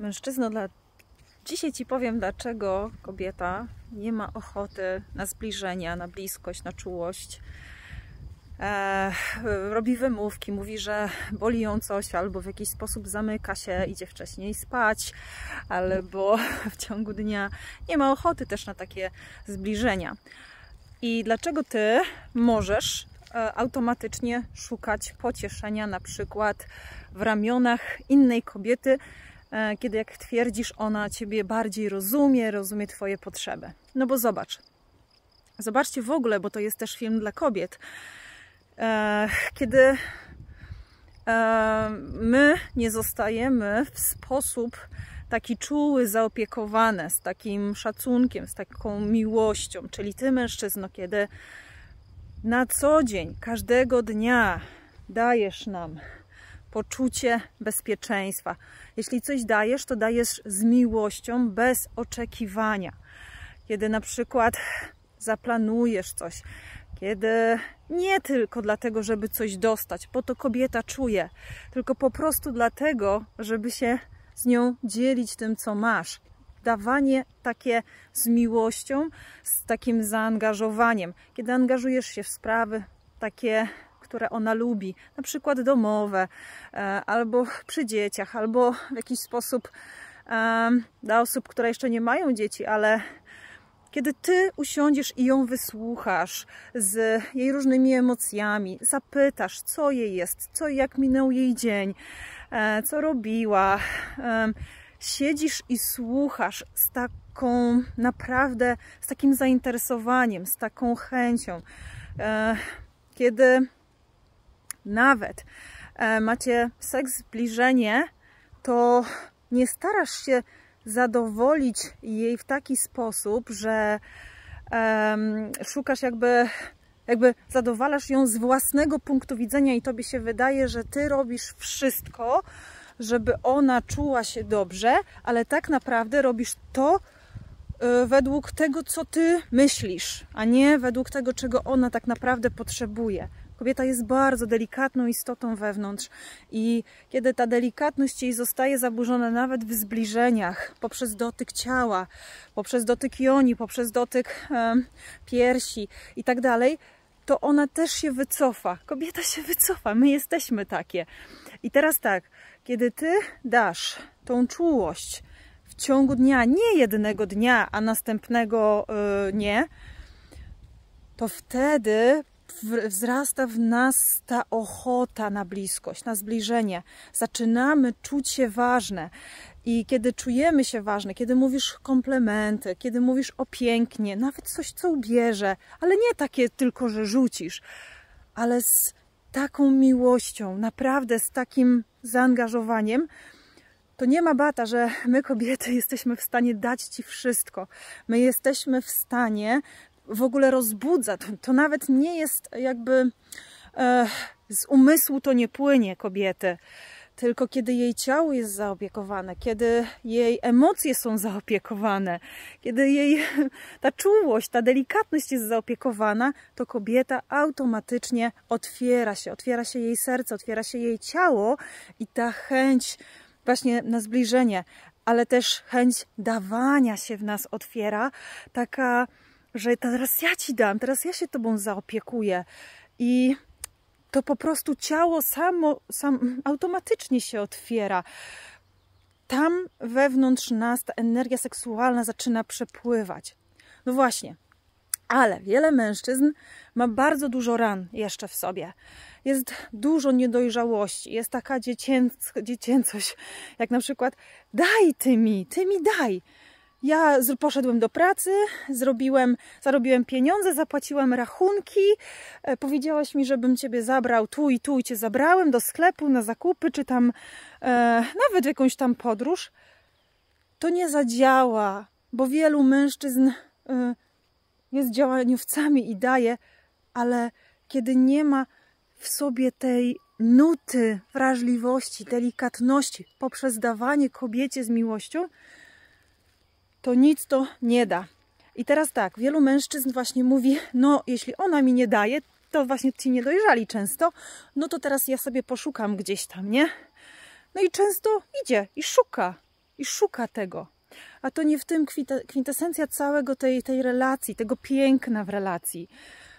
Mężczyzno, dzisiaj Ci powiem, dlaczego kobieta nie ma ochoty na zbliżenia, na bliskość, na czułość. Robi wymówki, mówi, że boli ją coś, albo w jakiś sposób zamyka się, idzie wcześniej spać, albo w ciągu dnia nie ma ochoty też na takie zbliżenia. I dlaczego Ty możesz automatycznie szukać pocieszenia na przykład w ramionach innej kobiety, kiedy, jak twierdzisz, ona Ciebie bardziej rozumie Twoje potrzeby. No bo zobaczcie w ogóle, bo to jest też film dla kobiet, kiedy my nie zostajemy w sposób taki czuły, zaopiekowane, z takim szacunkiem, z taką miłością, czyli Ty, mężczyzno, kiedy na co dzień, każdego dnia dajesz nam poczucie bezpieczeństwa. Jeśli coś dajesz, to dajesz z miłością, bez oczekiwania. Kiedy na przykład zaplanujesz coś, kiedy nie tylko dlatego, żeby coś dostać, bo to kobieta czuje, tylko po prostu dlatego, żeby się z nią dzielić tym, co masz. Dawanie takie z miłością, z takim zaangażowaniem. Kiedy angażujesz się w sprawy takie, które ona lubi, na przykład domowe, albo przy dzieciach, albo w jakiś sposób dla osób, które jeszcze nie mają dzieci, ale kiedy Ty usiądziesz i ją wysłuchasz z jej różnymi emocjami, zapytasz, co jej jest, jak minął jej dzień, co robiła, siedzisz i słuchasz z taką naprawdę, z takim zainteresowaniem, z taką chęcią, kiedy nawet macie seks, zbliżenie, to nie starasz się zadowolić jej w taki sposób, że szukasz jakby zadowalasz ją z własnego punktu widzenia i tobie się wydaje, że ty robisz wszystko, żeby ona czuła się dobrze, ale tak naprawdę robisz to według tego, co ty myślisz, a nie według tego, czego ona tak naprawdę potrzebuje. Kobieta jest bardzo delikatną istotą wewnątrz i kiedy ta delikatność jej zostaje zaburzona nawet w zbliżeniach, poprzez dotyk ciała, poprzez dotyk joni, poprzez dotyk piersi i tak dalej, to ona też się wycofa. Kobieta się wycofa, my jesteśmy takie. I teraz tak, kiedy Ty dasz tą czułość w ciągu dnia, nie jednego dnia, a następnego nie, to wtedy wzrasta w nas ta ochota na bliskość, na zbliżenie. Zaczynamy czuć się ważne. I kiedy czujemy się ważne, kiedy mówisz komplementy, kiedy mówisz o pięknie, nawet coś, co ubierze, ale nie takie tylko, że rzucisz, ale z taką miłością, naprawdę z takim zaangażowaniem, to nie ma bata, że my kobiety jesteśmy w stanie dać Ci wszystko. My jesteśmy w stanie w ogóle rozbudza. To nawet nie jest jakby z umysłu to nie płynie kobiety, tylko kiedy jej ciało jest zaopiekowane, kiedy jej emocje są zaopiekowane, kiedy jej ta czułość, ta delikatność jest zaopiekowana, to kobieta automatycznie otwiera się jej serce, otwiera się jej ciało i ta chęć właśnie na zbliżenie, ale też chęć dawania się w nas otwiera, taka, że teraz ja Ci dam, teraz ja się Tobą zaopiekuję i to po prostu ciało automatycznie się otwiera. Tam wewnątrz nas ta energia seksualna zaczyna przepływać. No właśnie, ale wiele mężczyzn ma bardzo dużo ran jeszcze w sobie. Jest dużo niedojrzałości, jest taka dziecięcość, jak na przykład daj Ty mi daj. Ja poszedłem do pracy, zarobiłem pieniądze, zapłaciłem rachunki, powiedziałaś mi, żebym Ciebie zabrał tu i Cię zabrałem do sklepu na zakupy, czy tam nawet jakąś tam podróż. To nie zadziała, bo wielu mężczyzn jest działaniowcami i daje, ale kiedy nie ma w sobie tej nuty wrażliwości, delikatności poprzez dawanie kobiecie z miłością, to nic to nie da. I teraz tak, wielu mężczyzn właśnie mówi, no jeśli ona mi nie daje, to właśnie ci nie dojrzali często, no to teraz ja sobie poszukam gdzieś tam, nie? No i często idzie i i szuka tego. A to nie w tym kwintesencja całego tej relacji, tego piękna w relacji.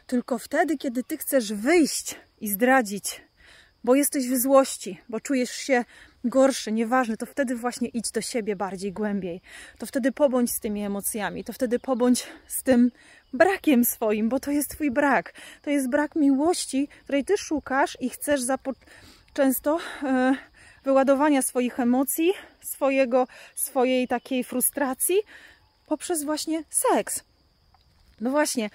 Tylko wtedy, kiedy ty chcesz wyjść i zdradzić, bo jesteś w złości, bo czujesz się gorszy, nieważne, to wtedy właśnie idź do siebie bardziej, głębiej. To wtedy pobądź z tymi emocjami, to wtedy pobądź z tym brakiem swoim, bo to jest twój brak. To jest brak miłości, której ty szukasz i chcesz często wyładowania swoich emocji, swojej takiej frustracji poprzez właśnie seks. No właśnie,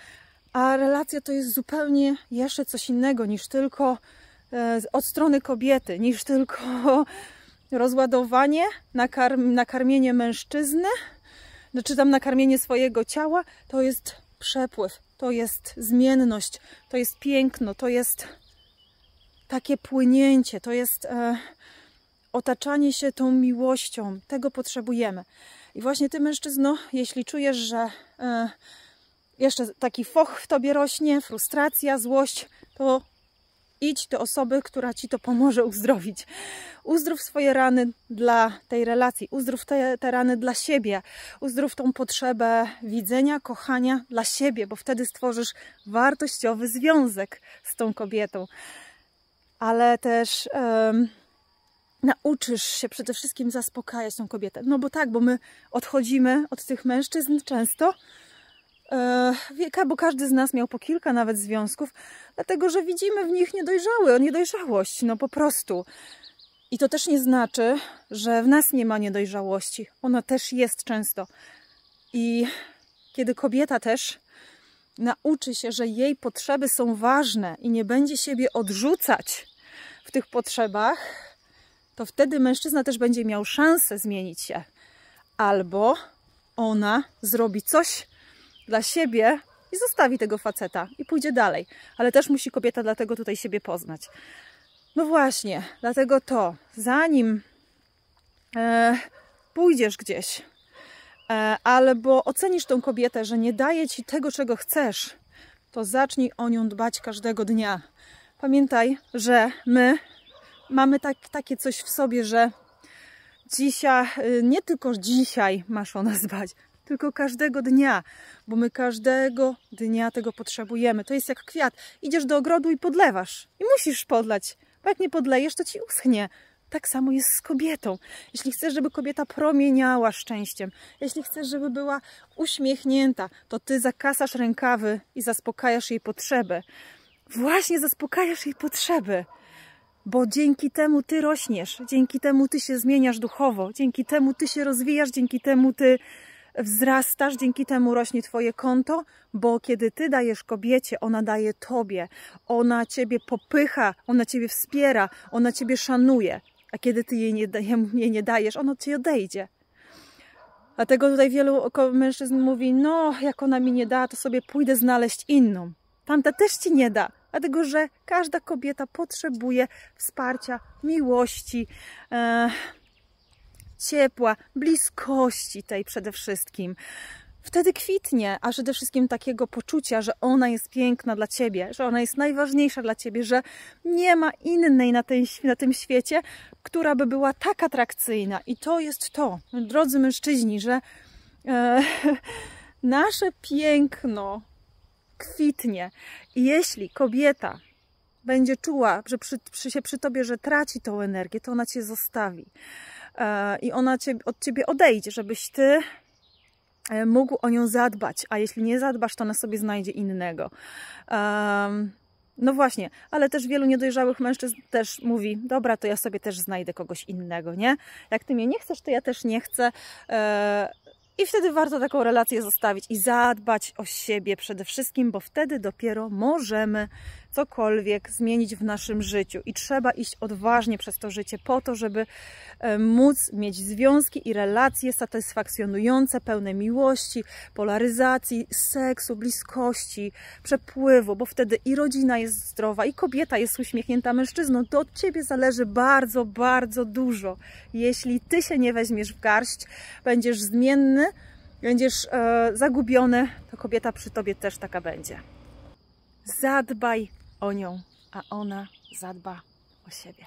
a relacja to jest zupełnie jeszcze coś innego niż tylko od strony kobiety, niż tylko rozładowanie, nakarmienie mężczyzny, czy tam nakarmienie swojego ciała. To jest przepływ, to jest zmienność, to jest piękno, to jest takie płynięcie, to jest otaczanie się tą miłością. Tego potrzebujemy. I właśnie ty, mężczyzno, jeśli czujesz, że jeszcze taki foch w tobie rośnie, frustracja, złość, to idź do osoby, która ci to pomoże uzdrowić. Uzdrów swoje rany dla tej relacji, uzdrów te rany dla siebie, uzdrów tą potrzebę widzenia, kochania dla siebie, bo wtedy stworzysz wartościowy związek z tą kobietą. Ale też nauczysz się przede wszystkim zaspokajać tą kobietę. No bo tak, bo my odchodzimy od tych mężczyzn często, bo każdy z nas miał po kilka nawet związków, dlatego że widzimy w nich niedojrzałość, no po prostu. I to też nie znaczy, że w nas nie ma niedojrzałości. Ona też jest często. I kiedy kobieta też nauczy się, że jej potrzeby są ważne i nie będzie siebie odrzucać w tych potrzebach, to wtedy mężczyzna też będzie miał szansę zmienić się. Albo ona zrobi coś dla siebie i zostawi tego faceta i pójdzie dalej. Ale też musi kobieta dlatego tutaj siebie poznać. No właśnie, dlatego to, zanim pójdziesz gdzieś, albo ocenisz tą kobietę, że nie daje ci tego, czego chcesz, to zacznij o nią dbać każdego dnia. Pamiętaj, że my mamy takie coś w sobie, że dzisiaj, nie tylko dzisiaj masz o nas dbać, tylko każdego dnia, bo my każdego dnia tego potrzebujemy. To jest jak kwiat. Idziesz do ogrodu i podlewasz. I musisz podlać, bo jak nie podlejesz, to ci uschnie. Tak samo jest z kobietą. Jeśli chcesz, żeby kobieta promieniała szczęściem, jeśli chcesz, żeby była uśmiechnięta, to ty zakasasz rękawy i zaspokajasz jej potrzeby. Właśnie zaspokajasz jej potrzeby. Bo dzięki temu ty rośniesz, dzięki temu ty się zmieniasz duchowo, dzięki temu ty się rozwijasz, dzięki temu ty wzrastasz, dzięki temu rośnie twoje konto, bo kiedy ty dajesz kobiecie, ona daje tobie, ona ciebie popycha, ona ciebie wspiera, ona ciebie szanuje, a kiedy ty jej nie dajesz, ona ci odejdzie. Dlatego tutaj wielu mężczyzn mówi, no jak ona mi nie da, to sobie pójdę znaleźć inną. Tamta też ci nie da. Dlatego, że każda kobieta potrzebuje wsparcia, miłości, ciepła, bliskości tej przede wszystkim. Wtedy kwitnie, a przede wszystkim takiego poczucia, że ona jest piękna dla ciebie, że ona jest najważniejsza dla ciebie, że nie ma innej na tym świecie, która by była tak atrakcyjna. I to jest to, drodzy mężczyźni, że nasze piękno kwitnie. I jeśli kobieta będzie czuła, że przy tobie, że traci tą energię, to ona cię zostawi. I ona od ciebie odejdzie, żebyś ty mógł o nią zadbać. A jeśli nie zadbasz, to ona sobie znajdzie innego. No właśnie, ale też wielu niedojrzałych mężczyzn też mówi, dobra, to ja sobie też znajdę kogoś innego, nie? Jak ty mnie nie chcesz, to ja też nie chcę. I wtedy warto taką relację zostawić i zadbać o siebie przede wszystkim, bo wtedy dopiero możemy cokolwiek zmienić w naszym życiu. I trzeba iść odważnie przez to życie po to, żeby móc mieć związki i relacje satysfakcjonujące, pełne miłości, polaryzacji, seksu, bliskości, przepływu, bo wtedy i rodzina jest zdrowa, i kobieta jest uśmiechnięta mężczyzną. To od ciebie zależy bardzo, bardzo dużo. Jeśli ty się nie weźmiesz w garść, będziesz zmienny, będziesz zagubiony, to kobieta przy tobie też taka będzie. Zadbaj o nią, a ona zadba o siebie.